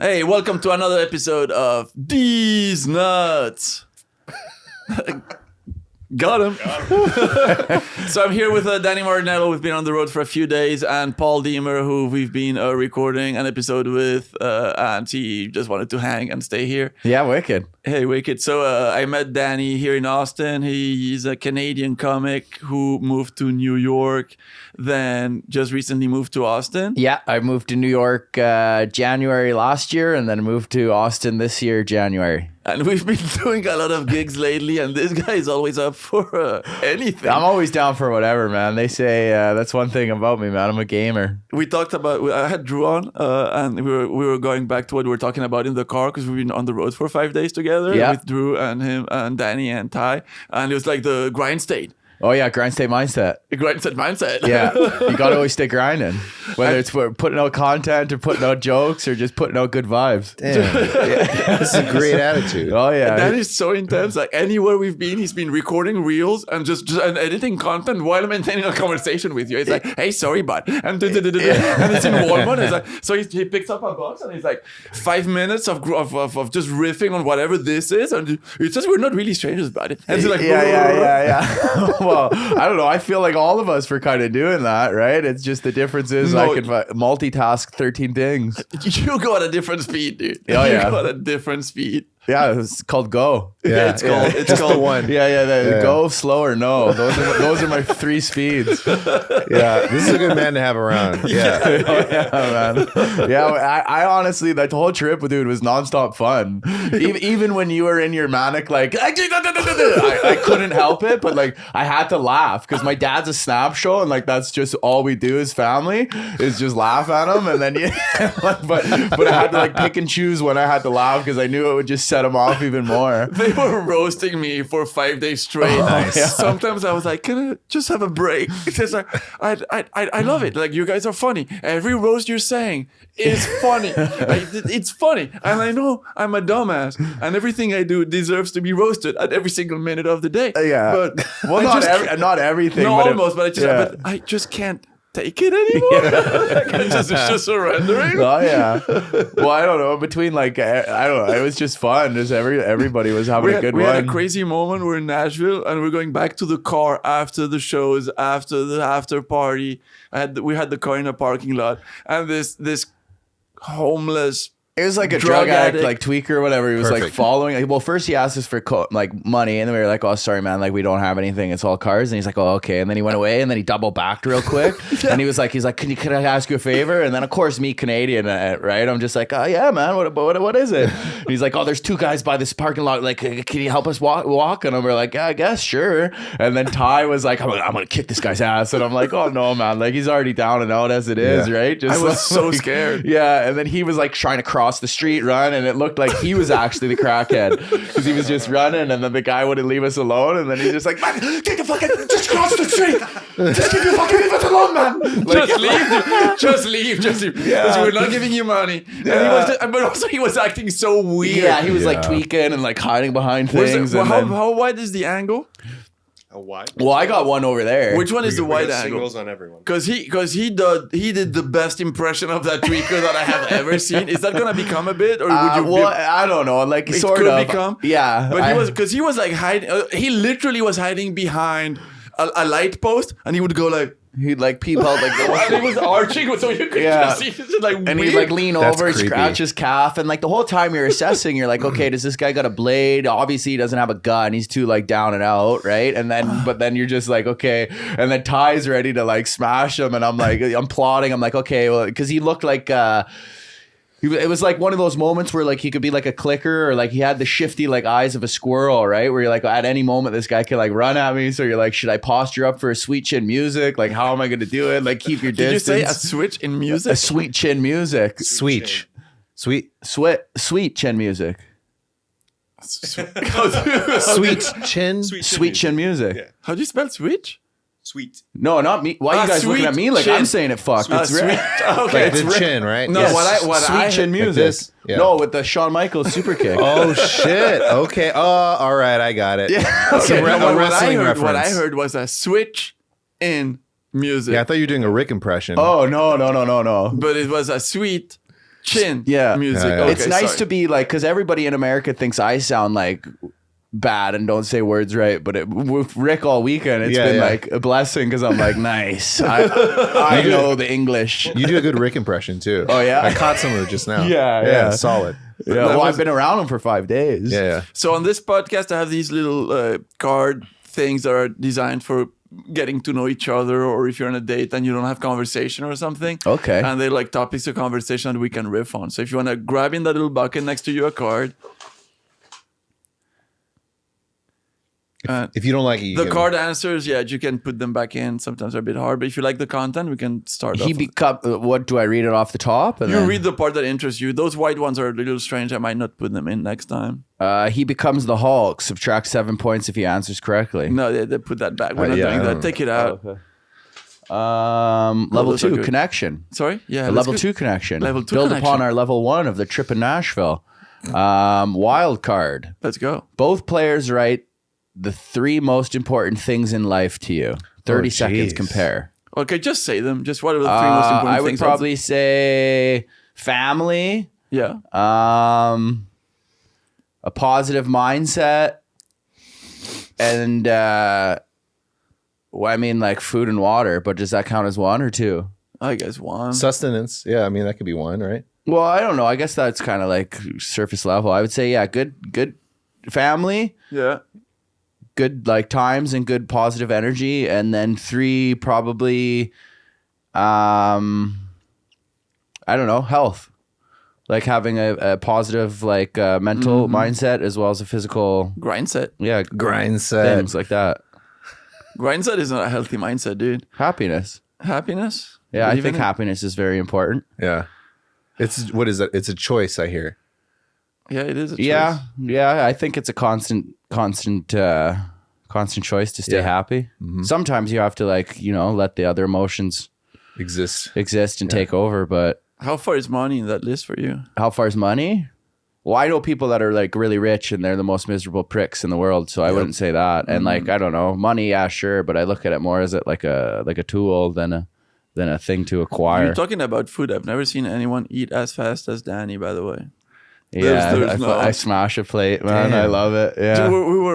Hey, welcome to another episode of These Nuts. Got him. So I'm here with Dany Martinello. We've been on the road for a few days, and Paul Deemer, who we've been recording an episode with, and he just wanted to hang and stay here. Yeah, wicked. Hey, wicked. So I met Dany here in Austin. He's a Canadian comic who moved to New York, then just recently moved to Austin. Yeah, I moved to New York January last year, and then moved to Austin this year, January. And we've been doing a lot of gigs lately, and this guy is always up for anything. I'm always down for whatever, man. They say that's one thing about me, man. I'm a gamer. We talked about, I had Drew on, and we were going back to what we were talking about in the car, because we've been on the road for 5 days together with Drew and him and Dany and Ty, and it was like the grind state. Oh yeah, grindstate mindset. Grindstate mindset. Yeah, you gotta always stay grinding, whether it's for putting out content or putting out jokes or just putting out good vibes. Damn, this is a great attitude. Oh yeah, and that is so intense. Like anywhere we've been, he's been recording reels and just and editing content while maintaining a conversation with you. It's like, hey, sorry, bud, and and it's in Walmart. It's like, so he picks up a box and he's like 5 minutes of just riffing on whatever this is, and it's just we're not really strangers about it. And it's like, yeah. Well, I don't know. I feel like all of us were kind of doing that, right? It's just the difference is I can multitask 13 things. You go at a different speed, dude. Oh, yeah. You go at a different speed. Yeah, it's called go. Yeah, it's called. It's called the one. Yeah. Go, slow, or no. Those are my 3 speeds. Yeah, this is a good man to have around. Yeah, man. Yeah, I honestly, that whole trip, dude, was nonstop fun. Even when you were in your manic, like, I couldn't help it, but like, I had to laugh because my dad's a snap show, and like, that's just all we do as family is just laugh at him, and then but I had to like pick and choose when I had to laugh because I knew it would just set him off even more. They were roasting me for 5 days straight. Nice. Yeah. Sometimes I was like, can I just have a break? It's like, I love it. Like, you guys are funny. Every roast you're saying is funny. Like, it's funny. And I know I'm a dumbass, and everything I do deserves to be roasted at every single minute of the day. Yeah. But well, not everything. No, but almost. But I just can't take it anymore. Like, it's just surrendering. Oh yeah. Well, I don't know. Between like I don't know. It was just fun. Just everybody was having a good one. We had a crazy moment. We're in Nashville and we're going back to the car after the shows, after the after party. We had the car in a parking lot, and this homeless. It was like a drug addict, like tweaker or whatever. He was like following. Well, first he asked us for like money, and then we were like, "Oh, sorry, man. Like we don't have anything. It's all cars." And he's like, "Oh, okay." And then he went away, and then he double backed real quick. And he's like, "Can I ask you a favor?" And then of course, me Canadian, right? I'm just like, "Oh yeah, man. What is it?" And he's like, "Oh, there's 2 guys by this parking lot. Like, can you help us walk?" And we're like, "Yeah, I guess, sure." And then Ty was like, "I'm gonna kick this guy's ass." And I'm like, "Oh no, man. Like he's already down and out as it is, right?" Just I was so scared. Yeah. And then he was like trying to cross the street, run. And it looked like he was actually the crackhead because he was just running, and then the guy wouldn't leave us alone, and then he's just like, "Man, get the fucking, just cross the street, just give you fucking leave us alone, man, like, just leave, because we're not giving you money." And but also he was acting so weird. Yeah, he was like tweaking and like hiding behind things. How wide is the angle? A wide. Well, I got one over there. Which one is the wide angle? Signals on everyone. Because he did the best impression of that tweaker that I have ever seen. Is that gonna become a bit, or would you? Well, I don't know. Like it sort could of become. Yeah, but he was like hiding. He literally was hiding behind a light post, and he would go like. He'd like peep out like and he was arching so you could just see it, like, and he'd like lean over, scratch his calf, and like the whole time you're assessing, you're like, okay, does this guy got a blade? Obviously he doesn't have a gun, he's too like down and out, right? And then but then you're just like, okay, and then Ty's ready to like smash him, and I'm like, I'm plotting, I'm like, okay, well, because he looked like it was like one of those moments where like he could be like a clicker, or like he had the shifty like eyes of a squirrel, right? Where you're like, at any moment this guy could like run at me. So you're like, should I posture up for a sweet chin music? Like, how am I going to do it? Like, keep your distance. Did you say a switch in music? A sweet chin music. Sweet Chin music. Sweet chin music. Yeah. How do you spell switch? Sweet. No, not me. Why are you guys looking at me like chin. I'm saying it fucked? It's sweet. Okay, Like the chin, right? No, Yes. what sweet I chin Like music. this? Yeah. No, with the Shawn Michaels superkick. Oh shit. Okay. Oh, all right. I got it. Yeah. It's a wrestling reference. What I heard was a switch in music. Yeah, I thought you were doing a Rick impression. Oh no. But it was a sweet chin music. Yeah. Okay, It's nice sorry. to be like, because everybody in America thinks I sound like bad and don't say words right, but with Rick all weekend, it's been like a blessing because I'm like, nice. I know the English. You do a good Rick impression too. Oh, yeah? I caught some of it just now. Yeah. Solid. Yeah, well, I've been around him for 5 days. Yeah. So on this podcast, I have these little card things that are designed for getting to know each other, or if you're on a date and you don't have conversation or something. Okay. And they're like topics of conversation that we can riff on. So if you want to grab in that little bucket next to you a card. If you don't like it, The card answers, you can put them back in. Sometimes they're a bit hard, but if you like the content, we can start off. What do I read it off the top? And You read the part that interests you. Those white ones are a little strange. I might not put them in next time. He becomes the Hulk. Subtract 7 points if he answers correctly. No, they put that back. We're not doing that. Take it out. Okay. Level those are 2 good. connection. Sorry? Yeah. A level 2 connection. Level 2 Build connection. upon our level 1 of the trip in Nashville. Wild card. Let's go. Both players write the 3 most important things in life to you. 30 seconds, geez. compare. Okay, just say them. Just what are the 3 most important I would things? probably say family, Yeah. a positive mindset, and I mean like food and water, but does that count as 1 or 2? I guess 1. Sustenance. Yeah, I mean, that could be 1, right? Well, I don't know. I guess that's kind of like surface level. I would say, good family, Yeah. good like times and good positive energy, and then 3 probably I don't know, health, like having a positive like mental mindset as well as a physical Grind set. Grind set. things like that. Grind set is not a healthy mindset, dude. Happiness. Happiness? Yeah, I Believe think in it? happiness is very important. Yeah. What is that? It's a choice, I hear. Yeah, it is a choice. Yeah. I think it's a constant choice to stay happy. Sometimes you have to let the other emotions Exist. and take over. But How far is money in that list for you? how far is money? Well, I know people that are like really rich and they're the most miserable pricks in the world. So I wouldn't say that. And like, I don't know, money, yeah, sure, but I look at it more as like a tool than a thing to acquire. You're talking about food. I've never seen anyone eat as fast as Dany, by the way. Yeah, There's no- I smash a plate, man. Damn. I love it. Yeah. So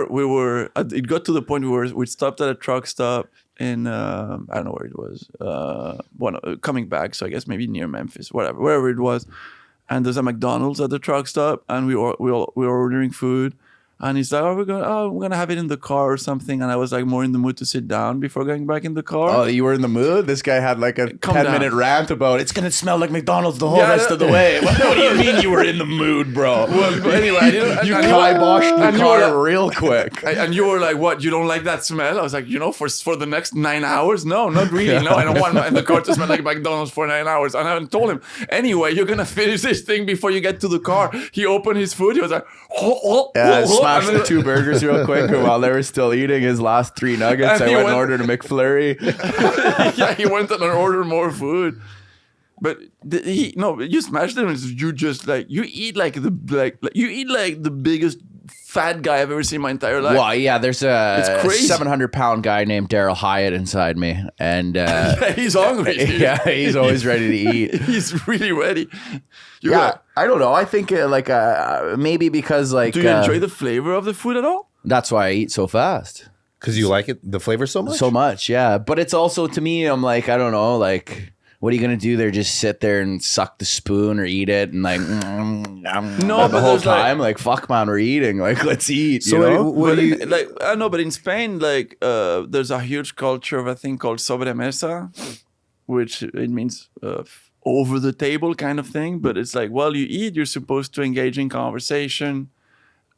we were. It got to the point we stopped at a truck stop in I don't know where it was. Coming back, so I guess maybe near Memphis, wherever it was. And there's a McDonald's at the truck stop, and we were ordering food. And he's like, we're gonna have it in the car or something. And I was like more in the mood to sit down before going back in the car. Oh, you were in the mood? This guy had like a Calm 10-minute down. rant about it's going to smell like McDonald's the whole Yeah, rest of the way. What do you mean you were in the mood, bro? Well, but anyway, I didn't, You and kiboshed the and you were car like- real quick. And you were like, what? You don't like that smell? I was like, for the next 9 hours? No, not really. No, I don't want the car to smell like McDonald's for 9 hours. And I told him, anyway, you're going to finish this thing before you get to the car. He opened his food. He was like, Smashed and the 2 burgers real quick, and while they were still eating his last 3 nuggets, And I he went and went- ordered a McFlurry. yeah, he went and ordered more food. But you smashed them. You just you eat like the biggest fat guy I've ever seen in my entire life. Well, yeah, there's It's a crazy. 700-pound guy named Daryl Hyatt inside me, and He's hungry. Dude. yeah, he's always ready to eat. He's really ready. Yeah, I don't know. I think maybe because Do you enjoy the flavor of the food at all? that's why I eat so fast. Because you like it, the flavor so much? So much, yeah. But it's also, to me, I'm like, I don't know, like, what are you going to do there? Just sit there and suck the spoon or eat it and like, No, the but whole there's time, like, fuck, man, we're eating. Like, let's eat, So you know? what do you... I know, but in Spain, there's a huge culture of a thing called sobremesa, which it means over the table kind of thing. But it's like, while you eat, you're supposed to engage in conversation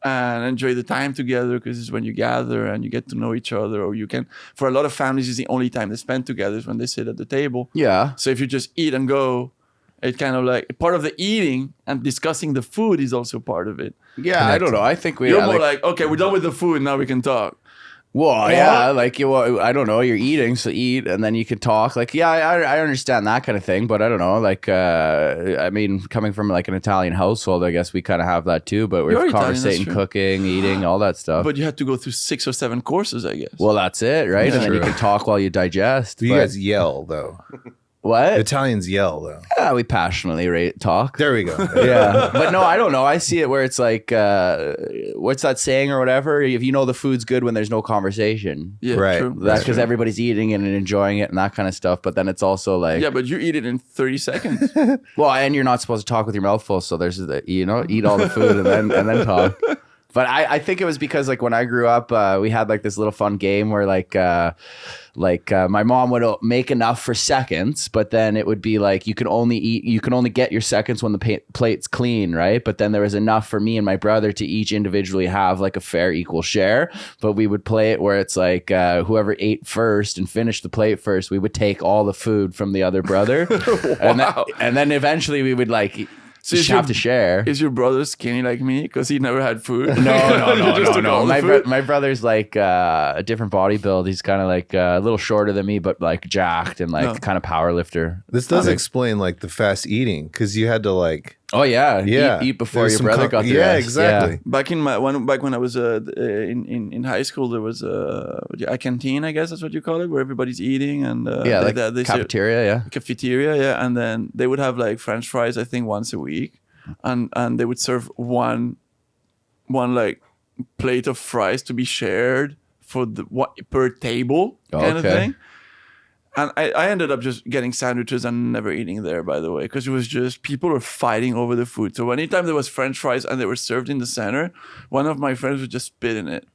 and enjoy the time together, because it's when you gather and you get to know each other. Or you can, for a lot of families, it's the only time they spend together is when they sit at the table. Yeah. So if you just eat and go, it kind of like part of the eating and discussing the food is also part of it. Yeah, I don't know. I think we... You're more like, okay, we're done with the food, now we can talk. Well, yeah, like I don't know. You're eating, so eat, and then you can talk. Like, yeah, I understand that kind of thing, but I don't know. Like, I mean, coming from like an Italian household, I guess we kind of have that too. But we're You're Italian, that's conversating, true. cooking, eating, all that stuff. But you had to go through 6 or 7 courses, I guess. Well, that's it, right? Yeah. And then you True. can talk while you digest. You but- guys yell, though. What? Italians yell though. Yeah, we passionately talk. There we go. Yeah, but no, I don't know. I see it where it's like, what's that saying or whatever? If you know the food's good when there's no conversation. Yeah, Right. true. That's because everybody's eating it and enjoying it and that kind of stuff. But then it's also like, Yeah, but you eat it in 30 seconds. well, and you're not supposed to talk with your mouth full. So there's the, eat all the food and then talk. But I think it was because like when I grew up, we had like this little fun game where my mom would make enough for seconds, but then it would be like you can only get your seconds when the plate's clean, right? But then there was enough for me and my brother to each individually have like a fair equal share. But we would play it where it's like whoever ate first and finished the plate first, we would take all the food from the other brother, and then eventually we would like. So you have to share. Is your brother skinny like me? Because he never had food. No. My brother's like a different body build. He's kind of like a little shorter than me, but like jacked and like kind of power lifter. This does explain like the fast eating because you had to like. Oh yeah. Eat before your brother got there. Yeah, exactly. Yeah. Back when I was in high school, there was a canteen, I guess that's what you call it, where everybody's eating and they cafeteria, cafeteria, and then they would have like French fries, I think, once a week, and they would serve one like plate of fries to be shared for per table kind of thing. And I ended up just getting sandwiches and never eating there, by the way, because it was just people were fighting over the food. So anytime there was French fries and they were served in the center, one of my friends would just spit in it.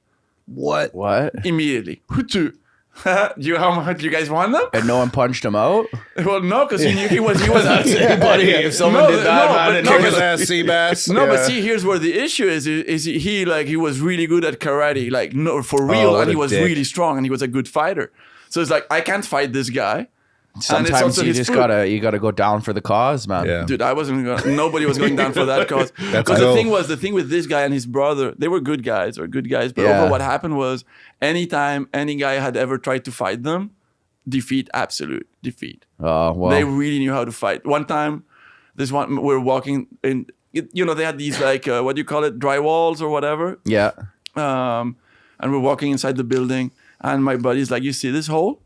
What? Immediately. Do you guys want them? And no one punched him out? Well, no, because he knew he was buddy, if someone did that, kick his ass, sea bass. No, but see, here's where the issue is he was really good at karate, like no, for real, and he was really strong and he was a good fighter. So it's like, I can't fight this guy. Sometimes you just gotta go down for the cause, man. Yeah. Dude, nobody was going down for that cause. Because the thing with this guy and his brother, they were good guys. But over what happened was, anytime any guy had ever tried to fight them, absolute defeat. Oh, well. They really knew how to fight. One time, we're walking in, they had these like, what do you call it? Drywalls or whatever. Yeah. And we're walking inside the building. And my buddy's like, you see this hole?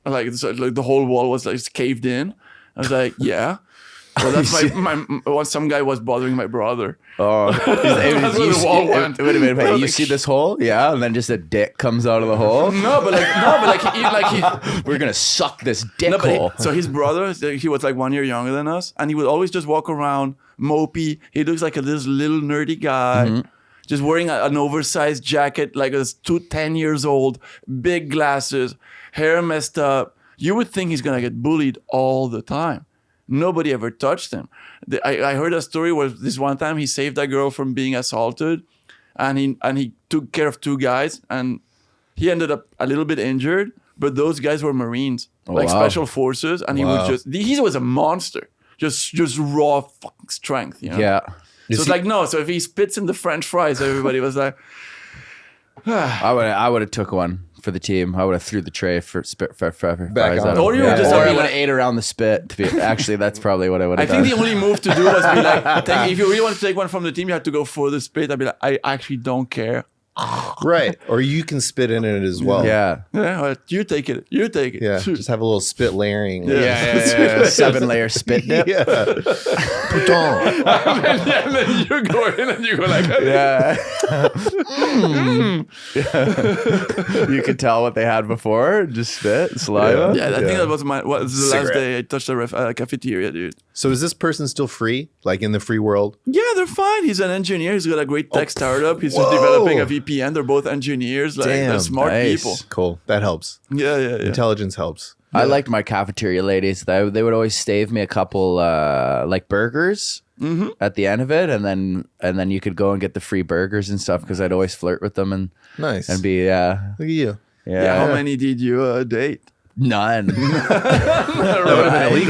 Like the whole wall was like caved in. I was like, yeah. Well, that's some guy was bothering my brother. Oh, that's where the wall went. Wait a minute, you see this hole? Yeah, and then just a dick comes out of the hole. No, but we're gonna suck this dick hole. So his brother, he was like 1 year younger than us, and he would always just walk around mopey. He looks like this little nerdy guy. Mm-hmm. Just wearing an oversized jacket, like 10 years old, big glasses, hair messed up. You would think he's going to get bullied all the time. Nobody ever touched him. I heard a story where this one time he saved a girl from being assaulted, and he took care of two guys, and he ended up a little bit injured, but those guys were Marines, special forces, and he was a monster. Just raw fucking strength, Yeah. So it's like, no. So if he spits in the French fries, everybody was like, I would have took one for the team. I would have threw the tray for fries out. Or I would have ate around the spit. Actually, that's probably what I would have done. I think the only move to do was be like, if you really want to take one from the team, you have to go for the spit. I'd be like, I actually don't care. Right. Or you can spit in it as well. Yeah. You take it. Yeah. Just have a little spit layering. Yeah. 7-layer spit dip. Yeah. Putain. and then you go in and you go like, yeah. You could tell what they had before. Just spit, saliva. Yeah, I think that was the last day I touched a cafeteria, dude. So is this person still free? Like in the free world? Yeah, they're fine. He's an engineer. He's got a great tech startup. He's just developing a VPN. They're both engineers. Like, they're smart people. Cool. That helps. Yeah. Intelligence helps. I liked my cafeteria ladies. They would always stave me a couple like burgers at the end of it, and then you could go and get the free burgers and stuff because I'd always flirt with them and be Look at you. Yeah. How many did you date? None. Illegal.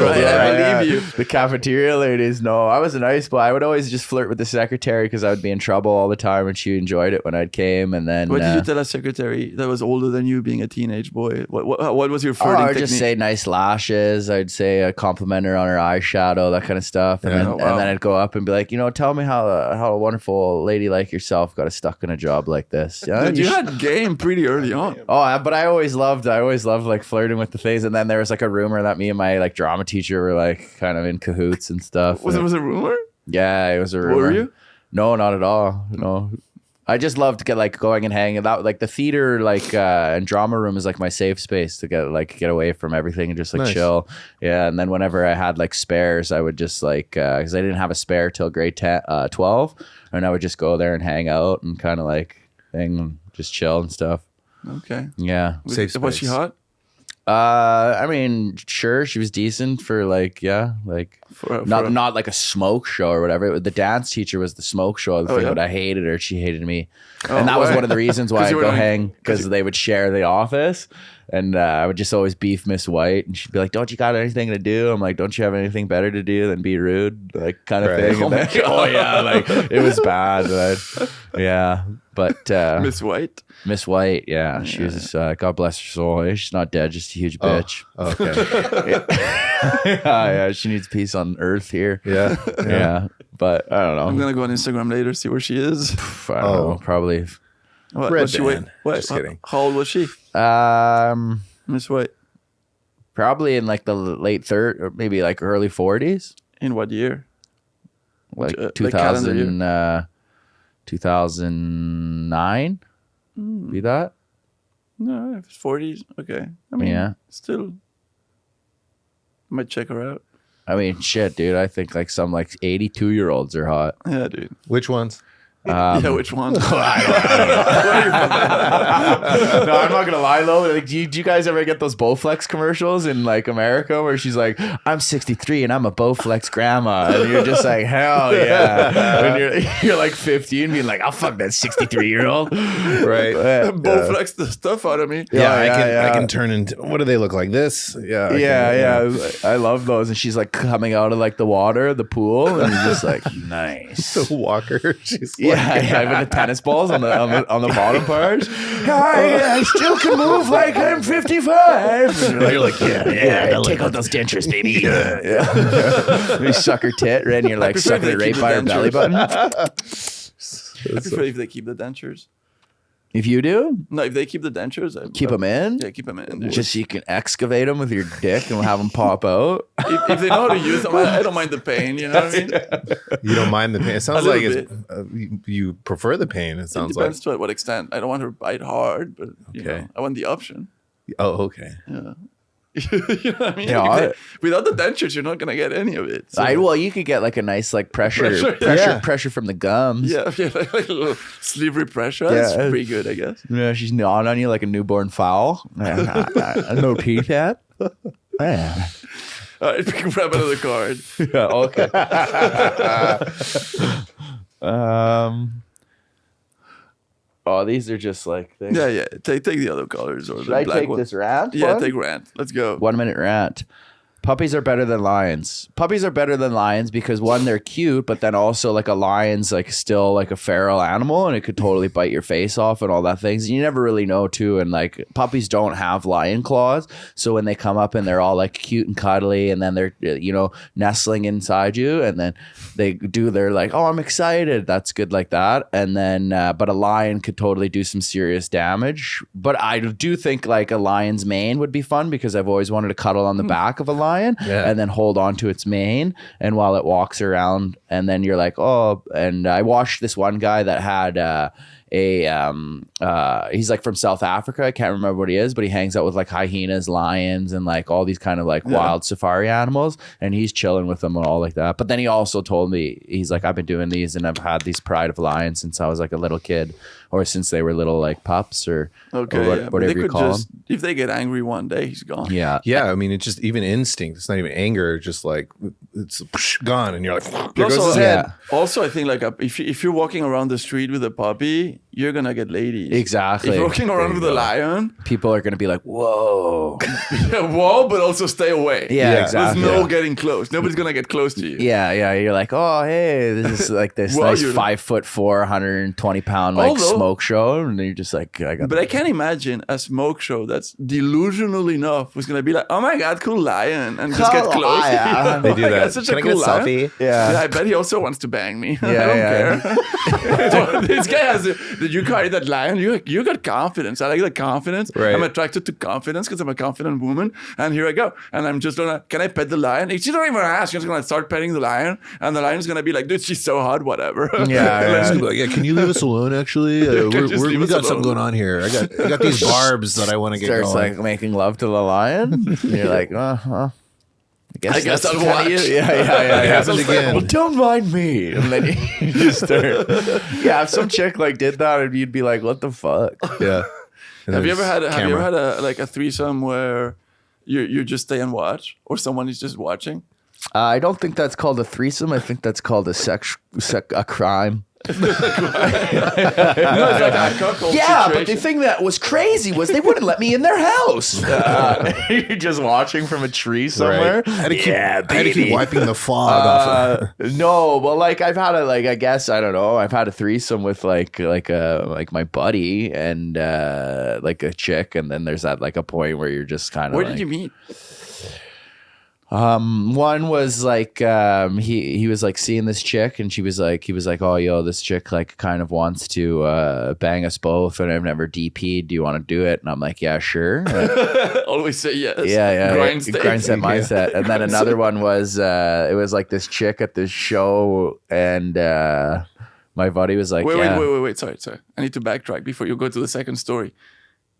I leave you. The cafeteria ladies, no. I was a nice boy. I would always just flirt with the secretary because I would be in trouble all the time, and she enjoyed it when I came. And then, what did you tell a secretary that was older than you, being a teenage boy? What was your flirting technique? I'd just say nice lashes. I'd say a compliment her on her eyeshadow, that kind of stuff. And then I'd go up and be like, tell me how a wonderful lady like yourself got stuck in a job like this. You had game pretty early on. Oh, but I always loved like flirting flirting with the things. And then there was like a rumor that me and my like drama teacher were like kind of in cahoots and stuff. Was it a rumor? Yeah, it was a rumor. What were you? No, not at all. No. I just love to get like going and hanging out. Like the theater, like and drama room is like my safe space to get away from everything and just like chill. Yeah, and then whenever I had like spares, I would just like because I didn't have a spare till grade 12, and I would just go there and hang out and kind of like hang and just chill and stuff. Okay. Yeah. Safe space. Was she hot? I mean, sure, she was decent for like, not like a smoke show or whatever. The dance teacher was the smoke show. But I hated her. She hated me, and that was one of the reasons why I go hang, because they would share the office, and I would just always beef Miss White, and she'd be like, "Don't you got anything to do?" I'm like, "Don't you have anything better to do than be rude?" Like kind of thing. Like it was bad. Yeah, but Miss White. Miss White, yeah. She was, God bless her soul. She's not dead, just a huge bitch. Okay. Yeah, she needs peace on earth here. Yeah. But I don't know. I'm going to go on Instagram later, see where she is. I don't know, probably. What? Red Was she band. What? Just kidding. How old was she? Miss White. Probably in like the late 30s, or maybe like early 40s. In what year? Like like calendar year? 2009. Be that? No, if it's 40s. Okay. I mean, still. Might check her out. I mean, shit, dude. I think like some like 82-year-olds are hot. Yeah, dude. Which ones? Yeah, which one? No, I'm not gonna lie though. Like, do you guys ever get those Bowflex commercials in like America where she's like, "I'm 63 and I'm a Bowflex grandma," and you're just like, "Hell yeah!" When you're like 15, being like, "I'll fuck that 63-year-old." Right. Bowflex the stuff out of me. I can turn into. What do they look like? This? Yeah. I love those. And she's like coming out of like the water, the pool, and you're just like, nice. The walker. She's with the tennis balls on the bottom part. I still can move like I'm 55. And you're like, yeah, take out those dentures, baby. Yeah. You suck her tit, right? And you're like sucking it right by her belly button. I prefer if they keep the dentures. If you do? No, if they keep the dentures, keep them in? Yeah, keep them in. Just so you can excavate them with your dick and have them pop out? If they know how to use them, I don't mind the pain, you know what I mean? You don't mind the pain? It sounds like you prefer the pain, it sounds like. Depends to what extent. I don't want her to bite hard, but you know, I want the option. Oh, okay. Yeah. You know what I mean? Yeah, without the dentures, you're not gonna get any of it. So. Well, you could get like a nice like pressure from the gums. Yeah, like a little slippery pressure. That's pretty good, I guess. Yeah, she's gnawing on you like a newborn fowl. No teeth yet. Yeah. All right, we can grab another card. Yeah, okay. Oh, these are just like things. Yeah. Take the other colors or Should the I black take one. this rant? Yeah, take rant. Let's go. 1 minute rant. Puppies are better than lions. Puppies are better than lions because one, they're cute, but then also like a lion's like still like a feral animal and it could totally bite your face off and all that things. You never really know too. And like puppies don't have lion claws. So when they come up and they're all like cute and cuddly and then they're, you know, nestling inside you and then they're like, oh, I'm excited. That's good like that. And then, but a lion could totally do some serious damage. But I do think like a lion's mane would be fun because I've always wanted to cuddle on the back of a lion. And then hold on to its mane and while it walks around and then you're like, oh, and I watched this one guy that had he's like from South Africa. I can't remember what he is, but he hangs out with like hyenas, lions, and like all these kind of like wild safari animals, and he's chilling with them and all like that. But then he also told me, he's like, I've been doing these and I've had these pride of lions since I was like a little kid, or since they were little like pups or whatever you call them. If they get angry one day, he's gone. Yeah. I mean, it's just even instinct. It's not even anger. Just like it's gone, and you're like, there also, goes his head. Also, I think like if you're walking around the street with a puppy, you're gonna get ladies. Exactly. If you're walking around with a lion, people are gonna be like, whoa. Whoa, but also stay away. Yeah, exactly. There's no getting close. Nobody's gonna get close to you. Yeah. You're like, oh, hey, this is like this nice 5'4", 120-pound like smoke show, and you're just like, But I can't imagine a smoke show that's delusional enough who's gonna be like, oh my god, cool lion, and just get close. They do that. Such Can a I get cool a selfie? Yeah, I bet he also wants to bang me. I don't care. This did you carry that lion? You got confidence. I like the confidence. Right. I'm attracted to confidence because I'm a confident woman. And here I go. And I'm just gonna, can I pet the lion? She don't even ask. She's just gonna start petting the lion, and the lion's gonna be like, dude, she's so hot, whatever. It's gonna be like, yeah, can you leave us alone? Actually, we got something going on here. I got these barbs that I want to get Starts going. like making love to the lion. And you're like, I guess I'll that's watch. Yeah. It happened again. Well, don't mind me. And then you just start. Yeah, if some chick like did that, and you'd be like, what the fuck? Yeah. Have you ever had a threesome where you just stay and watch, or someone is just watching? I don't think that's called a threesome. I think that's called a crime. Yeah, but the thing that was crazy was they wouldn't let me in their house. You're just watching from a tree somewhere. Right. I had to keep wiping the fog off. No, well, like I've had I guess I don't know. I've had a threesome with like my buddy and like a chick, and then there's that like a point where you're just kind of. Where did you meet? One was like he was like seeing this chick, and he was like, oh yo, this chick like kind of wants to bang us both, and I've never DP'd. Do you want to do it? And I'm like, yeah, sure. Always say yes. Yeah. Grindstate. Grindset mindset. And then another one was it was like this chick at this show, and my buddy was like, wait. Sorry. I need to backtrack before you go to the second story.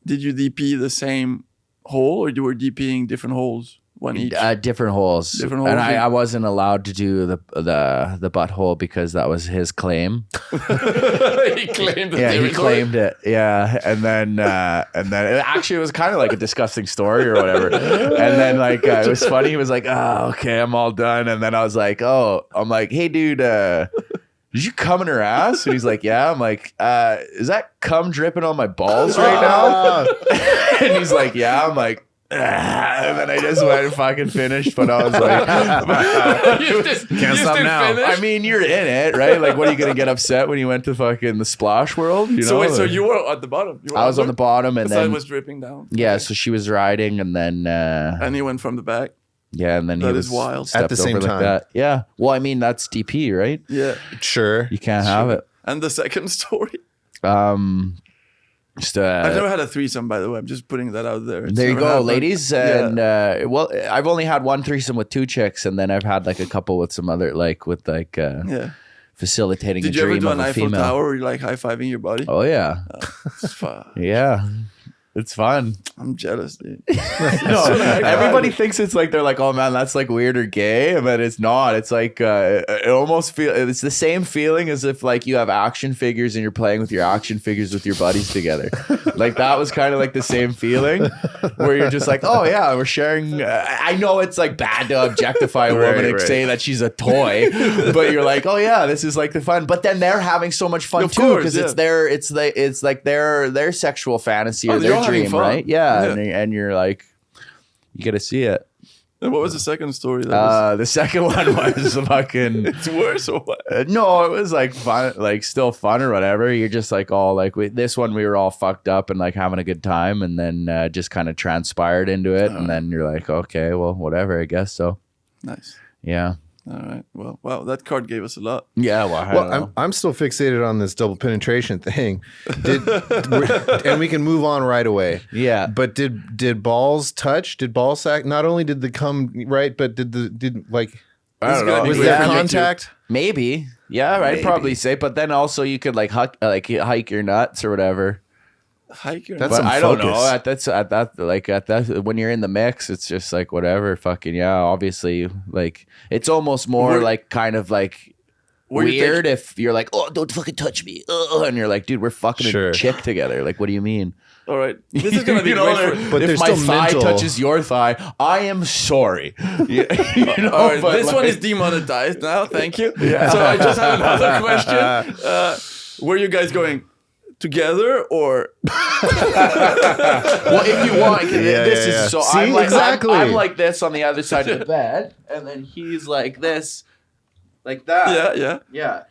Did you DP the same hole, or you were DPing different holes? One each. Different holes. And I wasn't allowed to do the butthole because that was his claim. He claimed it. Yeah, he claimed it. Yeah, and then actually it was kind of like a disgusting story or whatever. And then like it was funny. He was like, "Oh, okay, I'm all done." And then I was like, I'm like, "Hey, dude, did you cum in her ass?" And he's like, "Yeah." I'm like, "Is that cum dripping on my balls right now?" And he's like, "Yeah." I'm like. And then I just went and fucking finished, but I was like, can't stop now. I mean, you're in it, right? Like, what are you gonna get upset when you went to fucking the splash world? You know? So wait, so you were at the bottom. I was on the bottom, and the sun then was dripping down. Yeah, so she was riding, and then and he went from the back. Yeah, and then that he is wild. Stepped at the same over time. like that. Yeah, well, I mean, that's DP, right? Yeah, sure. You can't have it. And the second story. Just, I've never had a threesome, by the way. I'm just putting that out there. There you go, ladies. And well, I've only had one threesome with two chicks, and then I've had like a couple with some other facilitating. Did a you ever dream do of an a Eiffel female. Tower where you're like high fiving your body? Oh yeah, It's fun. yeah. It's fun. I'm jealous, dude. No, everybody thinks it's like they're like, oh man, that's like weird or gay, but it's not. It's like it almost it's the same feeling as if like you have action figures and you're playing with your action figures with your buddies together. Like that was kind of like the same feeling where you're just like, oh yeah, we're sharing. I know it's like bad to objectify a woman and say that she's a toy, but you're like, oh yeah, this is like the fun. But then they're having so much fun too because it's like their sexual fantasy or their dream, right? Yeah. And you're like, you gotta see it. And what was the second story? The second one was fucking. It's worse or what? No, it was like fun, like still fun or whatever. You're just like all like this one, we were all fucked up and like having a good time, and then just kind of transpired into it, and then you're like, okay, well, whatever, I guess so. Nice. Yeah. All right. Well, wow, that card gave us a lot. Yeah. Well, I'm still fixated on this double penetration thing, and we can move on right away. Yeah. But did balls touch? Did ball sack? Not only did the cum right, but did like I don't know. was there contact? Maybe. Yeah, I'd probably say. But then also you could like hike your nuts or whatever. Hiker. That's But some I don't focus. know. At that when you're in the mix, it's just like whatever. Fucking yeah. Obviously, like it's almost more like kind of like weird if you're like, oh, don't fucking touch me, and you're like, dude, we're fucking a chick together. Like, what do you mean? All right, this is gonna be great. But if there's my still thigh mental. touches your thigh, I am sorry. You know, All right, but this one like- is demonetized now. Thank you. So I just have another question. Were you guys going together or? Well, if you want, this is so. See, I'm like exactly. I'm like this on the other side of the bed, and then he's like this, like that. Yeah. Yeah.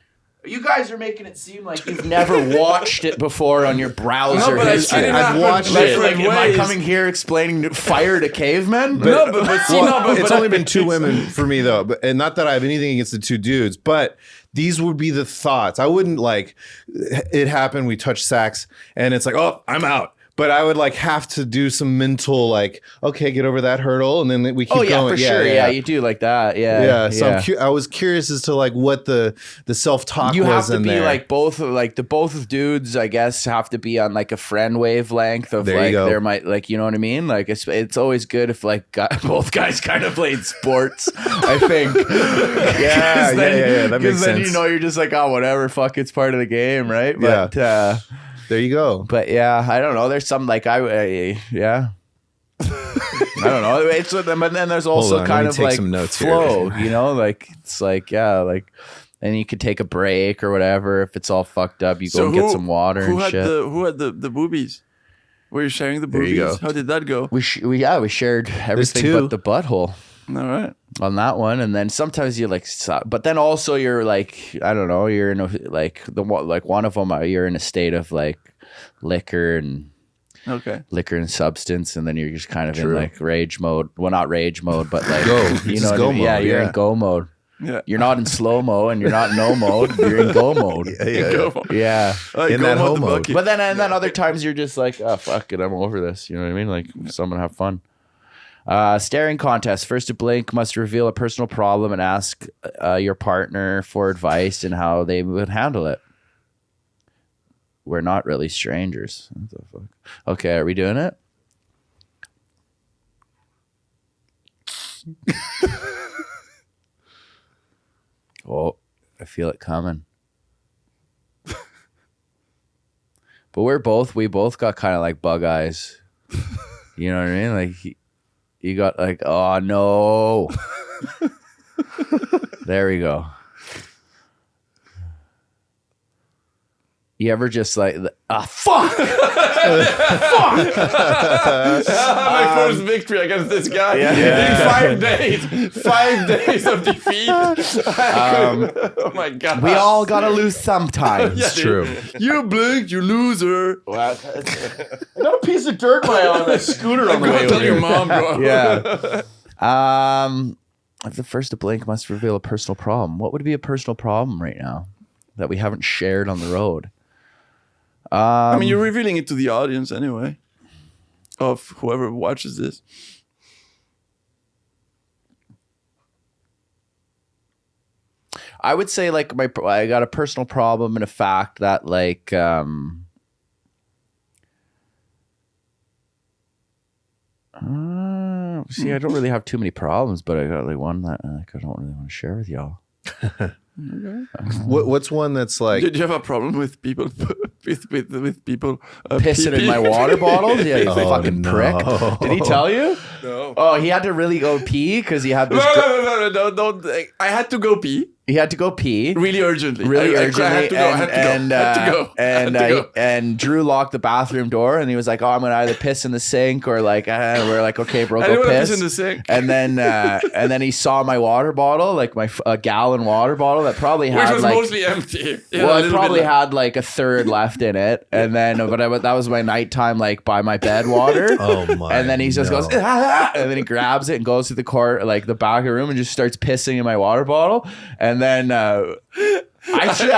You guys are making it seem like you've never watched it before on your browser. No, but I've watched it. Like, am I coming here explaining fire to cavemen? It's only been 2 women for me though, and not that I have anything against the 2 dudes, but these would be the thoughts. I wouldn't like it happened. We touch sacks, and it's like, oh, I'm out. But I would like have to do some mental like, okay, get over that hurdle, and then we keep going. Oh yeah, for sure. Yeah, you do like that. Yeah. So I was curious as to like what the self-talk you was have to in be there. like both of dudes, I guess, have to be on like a friend wavelength of There you like go. there might like, you know what I mean? Like it's always good if like both guys kind of played sports. I think. Yeah, that makes then sense. you're just like, oh, whatever, fuck, it's part of the game, right? But there you go. But yeah, I don't know. There's some like I don't know. It's but then there's also on, kind let me of take like some notes here. flow, you know, like it's like like, and you could take a break or whatever if it's all fucked up. You go and get some water and shit. Who had the boobies? Were you sharing the boobies? There you go. How did that go? We shared everything 2. but the butthole. All right. On that one, and then sometimes you like, but then also you're like, I don't know, you're in a, like one of them, you're in a state of like liquor and substance, and then you're just kind of in like rage mode. Well, not rage mode, but like you know, what I mean? Yeah, you're in go mode. Yeah, you're not in slow mo and you're not in no mode. You're in go mode. Yeah. In that whole mode. But then other times you're just like, oh fuck it, I'm over this. You know what I mean? Like, someone have fun. Staring contest. First to blink must reveal a personal problem and ask your partner for advice and how they would handle it. We're not really strangers. What the fuck? Okay, are we doing it? Oh, I feel it coming. But we both got kind of like bug eyes. You know what I mean? Like you got like, oh no. There we go. You ever just like, fuck! Fuck! My first victory against this guy in 5 days. 5 days of defeat. Oh my God. We all gotta lose sometimes. It's true. You blinked, you loser. Wow. I got a piece of dirt on that scooter on the way Go tell over your here. mom, bro. Yeah. If the first to blink must reveal a personal problem, what would be a personal problem right now that we haven't shared on the road? I mean, you're revealing it to the audience anyway, of whoever watches this. I would say like I got a personal problem and a fact that like see, I don't really have too many problems, but I got like one that I don't really want to share with y'all. What's one that's like? Did you have a problem with people with people pissing in my water bottles? Yeah, you fucking prick. Did he tell you? No. Oh, he had to really go pee because he had this. No, don't. I had to go pee. He had to go pee really urgently. I had to go. And Drew locked the bathroom door, and he was like, "Oh, I'm gonna either piss in the sink or like." We're like, "Okay, bro, go piss." In the sink. And then he saw my water bottle, like my gallon water bottle that probably had which was like mostly empty. Well, it probably had like a third left in it, and then that was my nighttime like by my bed water. Oh my! And then he just goes, and then he grabs it and goes to the court, like the back of the room, and just starts pissing in my water bottle. And then I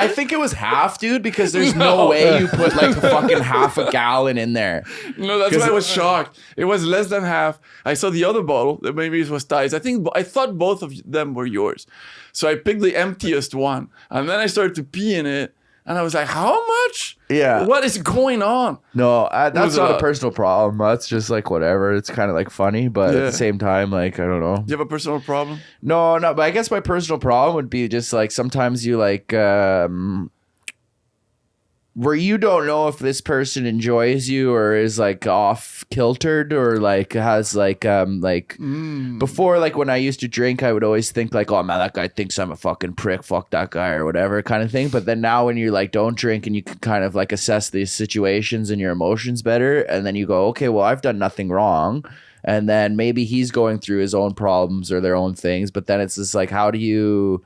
think it was half, dude, because there's no way you put like fucking half a gallon in there. No, that's why I was shocked. It was less than half. I saw the other bottle. Maybe it was Ty's. I thought both of them were yours. So I picked the emptiest one, and then I started to pee in it. And I was like, how much? Yeah. What is going on? No, that's not a personal problem. That's just like whatever. It's kind of like funny, but at the same time, like, I don't know. Do you have a personal problem? No, but I guess my personal problem would be just like sometimes you like, where you don't know if this person enjoys you or is like off kiltered or like has like before, like when I used to drink, I would always think like, oh man, that guy thinks I'm a fucking prick, fuck that guy or whatever kind of thing. But then now when you like don't drink and you can kind of like assess these situations and your emotions better, and then you go, okay, well, I've done nothing wrong. And then maybe he's going through his own problems or their own things, but then it's just like, how do you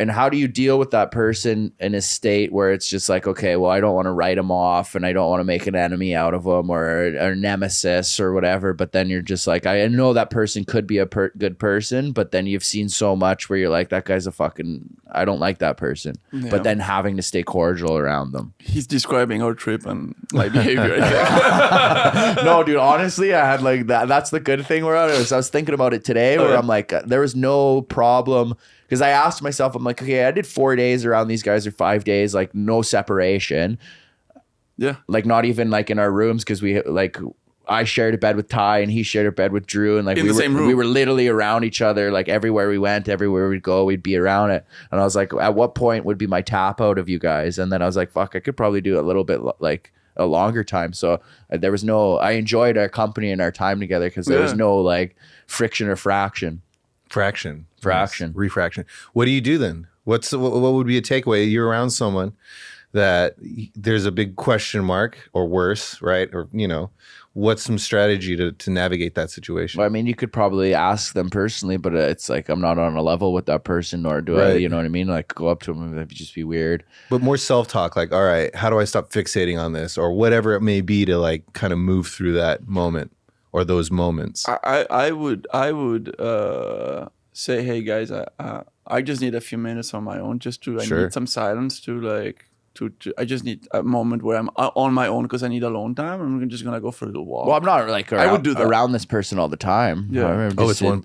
And how do you deal with that person in a state where it's just like, okay, well, I don't want to write him off and I don't want to make an enemy out of him or a nemesis or whatever. But then you're just like, I know that person could be a good person, but then you've seen so much where you're like, that guy's I don't like that person. Yeah. But then having to stay cordial around them. He's describing our trip and my behavior, I think. No, dude, honestly, I had like that. That's the good thing where I was thinking about it today where I'm like, there was no problem. Because I asked myself, I'm like, okay, I did 4 days around these guys or 5 days, like no separation. Yeah. Like not even like in our rooms because I shared a bed with Ty and he shared a bed with Drew. And like we were literally around each other, like everywhere we went, everywhere we'd go, we'd be around it. And I was like, at what point would be my tap out of you guys? And then I was like, fuck, I could probably do a little bit like a longer time. So I enjoyed our company and our time together because there was no like friction or fraction. Fraction. Yes. Refraction. What do you do then? What would be a takeaway? You're around someone that there's a big question mark or worse, right? Or, what's some strategy to navigate that situation? Well, I mean, you could probably ask them personally, but it's like, I'm not on a level with that person, nor do I, you know what I mean? Like go up to them and that'd just be weird. But more self-talk, like, all right, how do I stop fixating on this or whatever it may be to like kind of move through that moment or those moments? I would say, hey guys, I just need a few minutes on my own, just to I need some silence to like to I just need a moment where I'm on my own because I need alone time. I'm just gonna go for a little walk. Well, I'm not like I would do that. around this person all the time. Yeah.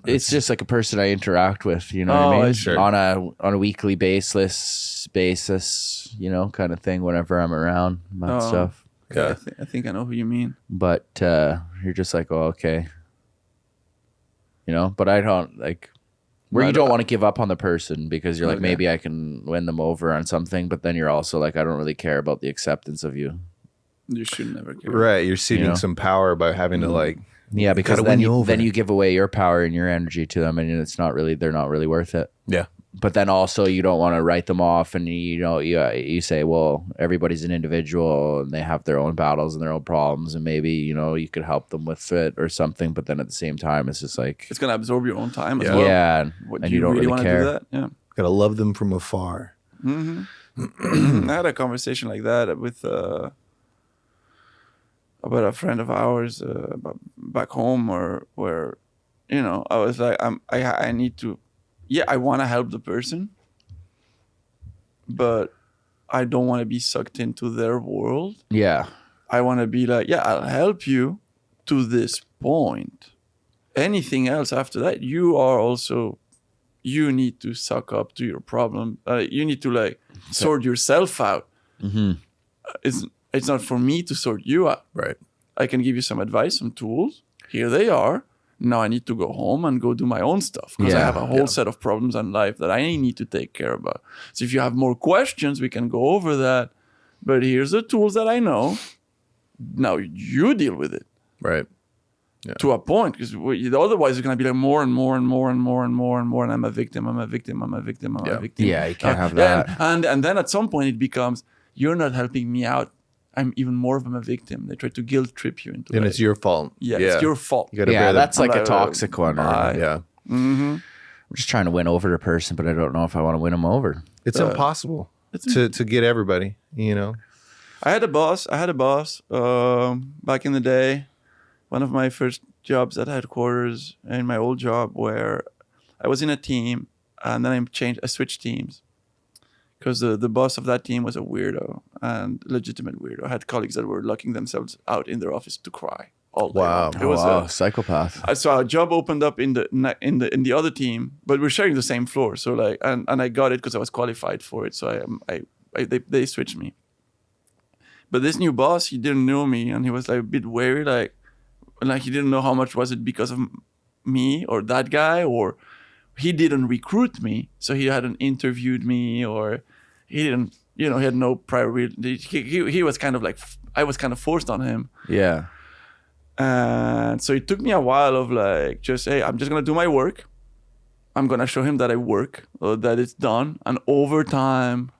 It's just like a person I interact with. You know what I mean? Sure. On a weekly basis, kind of thing. Whenever I'm around that stuff. Yeah, I think I know who you mean. But you're just like, oh, okay. But I don't like. Where you don't want to give up on the person because you're like, maybe I can win them over on something, but then you're also like, I don't really care about the acceptance of you. You should never care. Right. You're ceding some power by having to like, because then you give away your power and your energy to them and they're not really worth it. Yeah. But then also you don't want to write them off and you say, well, everybody's an individual and they have their own battles and their own problems and maybe, you could help them with it or something. But then at the same time, it's just like... It's going to absorb your own time as well. Yeah. And you don't really care. Do that? Yeah. Gotta love them from afar. Mm-hmm. I had a conversation like that with... about a friend of ours back home where I was like, I need to... Yeah, I want to help the person, but I don't want to be sucked into their world. Yeah. I want to be like, I'll help you to this point. Anything else after that, you need to suck up to your problem. You need to like sort yourself out. Mm-hmm. It's not for me to sort you out. Right. I can give you some advice, some tools. Here they are. Now I need to go home and go do my own stuff because I have a whole set of problems in life that I need to take care about. So if you have more questions, we can go over that. But here's the tools that I know. Now you deal with it. Right. Yeah. To a point, because otherwise it's going to be like more and more and more and more and more and more. And I'm a victim. I'm a victim. I'm a victim. I'm a victim. Yeah, you can't have that. And then at some point it becomes, you're not helping me out. I'm even more of a victim. They try to guilt trip you into it. And it's your fault. Yeah, it's your fault. You gotta bear that's like a toxic one. Yeah. Mm-hmm. I'm just trying to win over the person, but I don't know if I want to win them over. It's impossible to get everybody, I had a boss back in the day. One of my first jobs at headquarters in my old job where I was in a team and then I switched teams. Because the boss of that team was a weirdo and legitimate weirdo. I had colleagues that were locking themselves out in their office to cry all day. Wow! It was a psychopath. So a job opened up in the other team, but we're sharing the same floor. So like, and I got it because I was qualified for it. So they switched me. But this new boss, he didn't know me, and he was like a bit wary, like he didn't know how much was it because of me or that guy, or he didn't recruit me, so he hadn't interviewed me, or he didn't, he had no prior. He was kind of like, I was kind of forced on him. Yeah. And so it took me a while of like, just, hey, I'm just going to do my work. I'm going to show him that I work, or that it's done. And over time,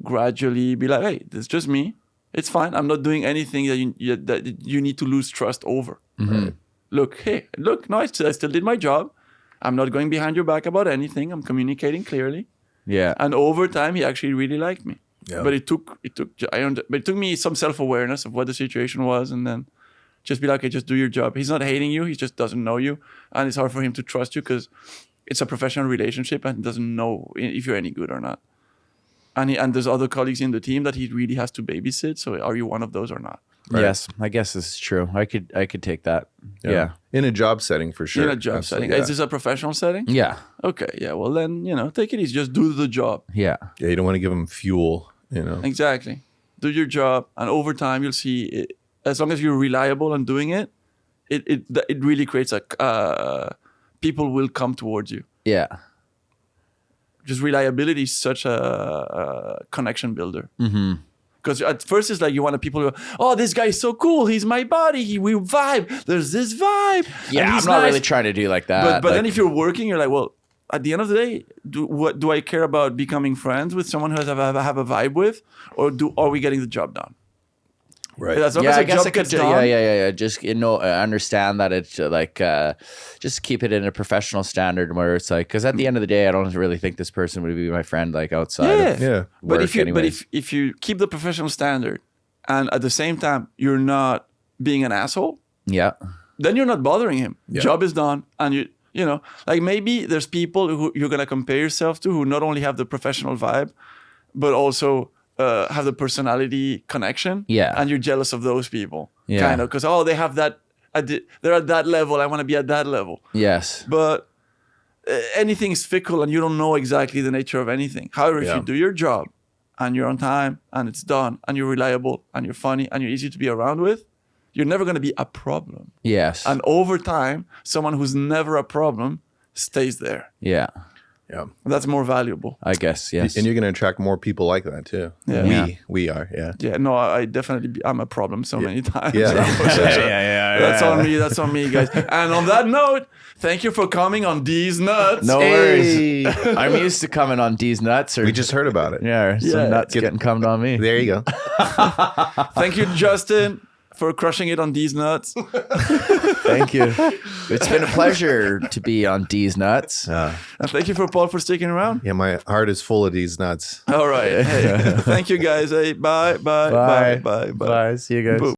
gradually be like, hey, this is just me. It's fine. I'm not doing anything that you need to lose trust over. Mm-hmm. Look, no, I still did my job. I'm not going behind your back about anything. I'm communicating clearly. Yeah. And over time, he actually really liked me. Yeah. But it took me some self-awareness of what the situation was, and then just be like, okay, just do your job. He's not hating you. He just doesn't know you. And it's hard for him to trust you because it's a professional relationship and he doesn't know if you're any good or not. And there's other colleagues in the team that he really has to babysit. So are you one of those or not? Right. Yes, I guess this is true. I could take that. Yeah. In a job setting for sure. In a job setting. Yeah. Is this a professional setting? Yeah. Okay. Yeah. Well, then, take it easy. Just do the job. Yeah. Yeah, you don't want to give them fuel, Exactly. Do your job. And over time, you'll see it, as long as you're reliable and doing it, it really creates people will come towards you. Yeah. Just reliability is such a connection builder. Because at first it's like you want people to go, oh, this guy is so cool. He's my buddy. We vibe. There's this vibe. Yeah, and I'm he's not nice. really trying to do like that. But then if you're working, you're like, well, at the end of the day, do I care about becoming friends with someone who I have a vibe with, or are we getting the job done? Right. As long yeah, as I the guess job I could. gets done, Yeah. Just understand that it's just keep it in a professional standard where it's like, because at the end of the day, I don't really think this person would be my friend like outside. Yeah. But Work if you keep the professional standard, and at the same time you're not being an asshole, Yeah. then you're not bothering him. Yeah. Job is done, and you know, like maybe there's people who you're gonna compare yourself to who not only have the professional vibe, but also have the personality connection. Yeah. And you're jealous of those people. Yeah. Kind of, because they have that. They're at that level. I want to be at that level. Yes. But anything is fickle, and you don't know exactly the nature of anything. However, if you do your job, and you're on time, and it's done, and you're reliable, and you're funny, and you're easy to be around with, you're never going to be a problem. Yes. And over time, someone who's never a problem stays there. Yeah. Yeah. That's more valuable. I guess. Yes. And you're going to attract more people like that too. Yeah. We are. Yeah. Yeah, no, I definitely, I'm a problem so many times. Yeah. That's on me. That's on me, guys. And on that note, thank you for coming on These Nuts. No worries. I'm used to coming on D's nuts. Or We just heard about it. some nuts getting cummed on me. There you go. Thank you, Justin, for crushing it on These Nuts. Thank you. It's been a pleasure to be on D's nuts. And thank you for Paul for sticking around. Yeah, my heart is full of these nuts. All right. Hey, thank you, guys. Hey, bye. Bye. See you guys. Boop.